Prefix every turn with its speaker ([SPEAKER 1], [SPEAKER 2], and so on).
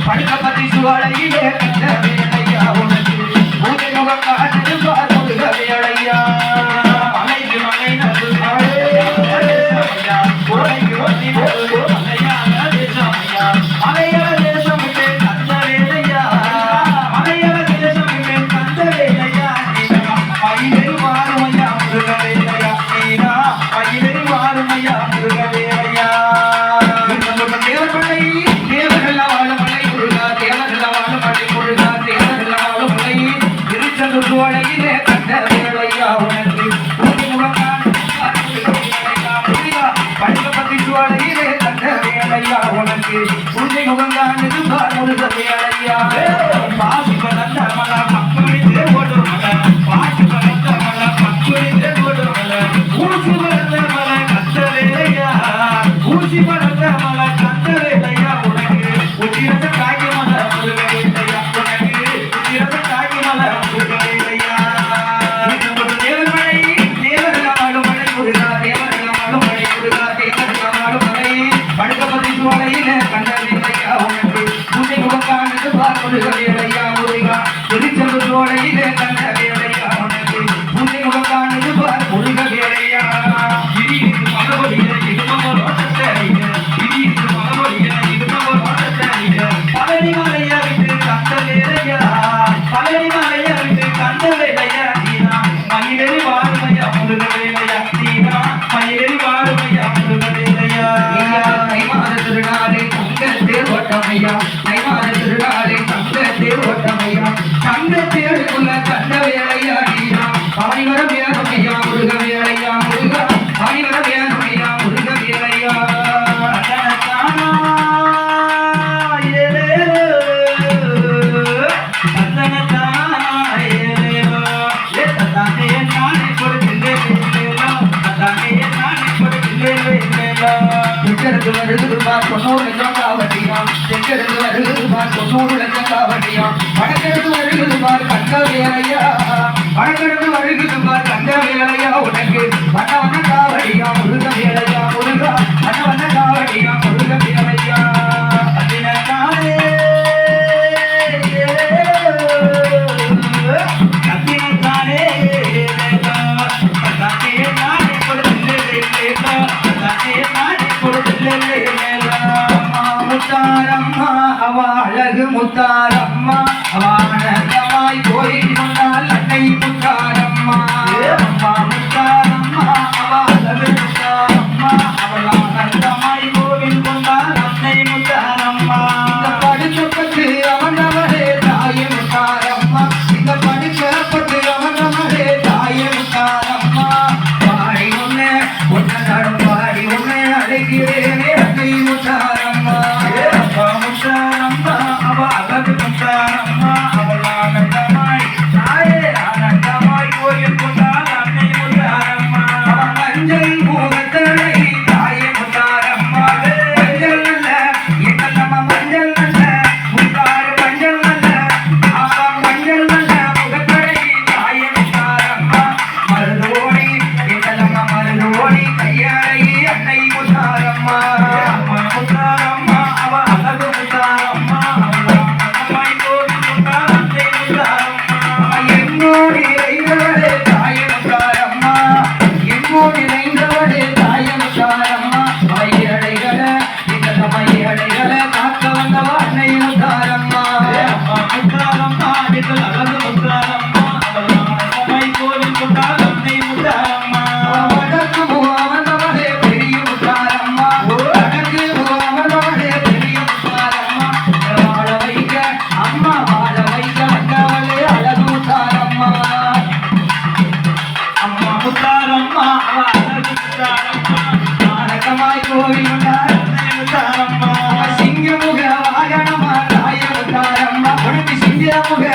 [SPEAKER 1] படுக்கப்பத்தி சுவடையிலே கண்ட வேலையா உனக்கு பூஜை முகம் காட்டுது பார் முருக வேலையா மலைக்கு மலை நடு மலையாள தேசம் விட்டு கந்த வேலையா மலையாள தேசம் விட்டு கந்த வேலையா பயிரில் மாறுமையா முருக வேலையா நீனா பயிரில் மாறுமையா முருக வேலையா தேவர்களை தேவர்கள் வாழமலை முருகா தேவர்கள் வாழமலை முருகா தேவர்கள் வாழமலை திருச்செந்தூரையிலே கண்ட வேலையா உனக்கு படுக்கப்பத்தி சுவடையிலே கண்ட வேலையா உனக்கு பூஜை முகங்கானது முருக வேலையா பாசி பலந்த மல பக்குடித்து ஓடும் மல பாசி பலந்த மல பக்குடித்து ஓடும் மல ஊசி பலந்த மல கந்த வேலையா ஊசி பலந்த மல கந்த வேலையா உனக்கு உச்சிரத்த காய்க்கு மல முருக வேலையா உனக்கு உச்சிரத்த காய்க்கு மல முருக வேலையா தேவர்மலை தேவர்கள் வாழுமலை முருகா தேவர்கள் வாழுமலை முருகா தேவர்கள் வாழுமலை படுக்கப்பத்தி சுவடையிலே கண்ட வேலையா உனக்கு பூஜை முகங்கானது பார் முருக வேலையா முருகா திருச்செந்தூரையிலே கண்ட வேலையா உனக்கு பூஜை முகங்கானது பார் முருக வேலையா இடிக்கு மலபடியிலே இடுமோர் ஓட்டத்தறிக இடிக்கு மலபடியிலே இடுமோர் ஓட்டத்தறிக பழனி மலையா விட்டு கண்ட வேலையா பழனி மலையா விட்டு கண்ட வேலையா நீனா மயிலெறி வாருமையா முருக வேலையா நீனா மயிலெறி வாருமையா முருக வேலையா தை மாத திருநாளே தங்க தேர் ஓட்டமையா தை மாத திருநாளே தங்க தேர் ஓட்டமையா தங்க தேருக்குள்ள கண்ட வேலையா நீனா ஆணிவர வேணுமையா முருக வேலையா முருகா ஆணிவர வேணுமையா முருக வேலையா தெற்கிருந்து வருகிறது பார் 90 லட்சம் காவட்டியாம் தெற்கிருந்து வருகிறது பார் 90 லட்சம் காவட்டியாம் வடக்கிருந்து வருகிறது பார் கண்ட வேலையா வடக்கிருந்து வருகிறது பார் கண்ட வேலையா உனக்கு வண்ண வண்ண காவடியா முருக வேலையா முருகா வண்ண வண்ண காவடியா முருக வேலையா அதினத்தானே அதினத்தானே முத்தாரம்மா அவ அழகு முத்தாரம்மா அவனமாய் கோயில் கொண்டால் அன்னை முத்தாரம்மா அம்மா முத்தாரம்மா அவ அழகு முத்தாரம்மா அவள் ஆனந்தமாய் கோவில் கொண்டால் அன்னை முத்தாரம்மா இந்த படுக்கப்பட்டு அவனவரே தாயே முத்தாரம்மா இந்த படுக்கப்பட்டு அவனவரே தாயே முத்தாரம்மா பாடி உன்னை ஒன்னதாடும் பாடி உன்னை அழைக்கிறேனே அன்னை முத்தாரம்மா முத்தாரம்மா அவ அழகு முத்தாரம்மா அவள் ஆனந்தமாய் தாயே ஆனந்தமாய் கோயில் கொண்டால் அன்னை முத்தாரம்மா மஞ்சள் பூவத்தனை தாயே முத்தாரம்மா மஞ்சள் நல்ல எங்கள் நம்ம மஞ்சள் நல்ல முத்தாறு மஞ்சள் நல்ல அவ மஞ்சள் நல்ல முகத்தடை தாயே முத்தாரம்மா மருதோடி எங்கள் நம்ம மருதோடி கையாளை அன்னை முத்தாரம்மா முத்தாரம்மா அவ அழகு முத்தாரம்மா அவள் கோவில் கொண்டால் அன்னை முத்தாரம்மா எங்கோடி இறைந்தவளே தாயே முத்தாரம்மா எங்கோடி இறைந்தவளே தாயே முத்தாரம்மா மையடைகள எங்கள் மையடைகள காக்க வந்தவ அன்னை முத்தாரம்மா முத்தாரம்மா எங்கள் அழகு முத்தாரம்மா அவள் கோவில் கொண்டால் அன்னை முத்தாரம்மா வடக்கு முகமதவளே பெரிய முத்தாரம்மா வடக்கு முகமதவளே பெரிய முத்தாரம்மா வாழ வைக்க அம்மா வாழ வைக்க வந்தவளே அழகு முத்தாரம்மா அம்மா முத்தாரம்மா அவ அழகு முத்தாரம்மா நாடகமாய் கோவில் கொண்டால் அன்னை முத்தாரம்மா சிங்கமுக வாகனமா தாயே முத்தாரம்மா உனக்கு சிங்கமுக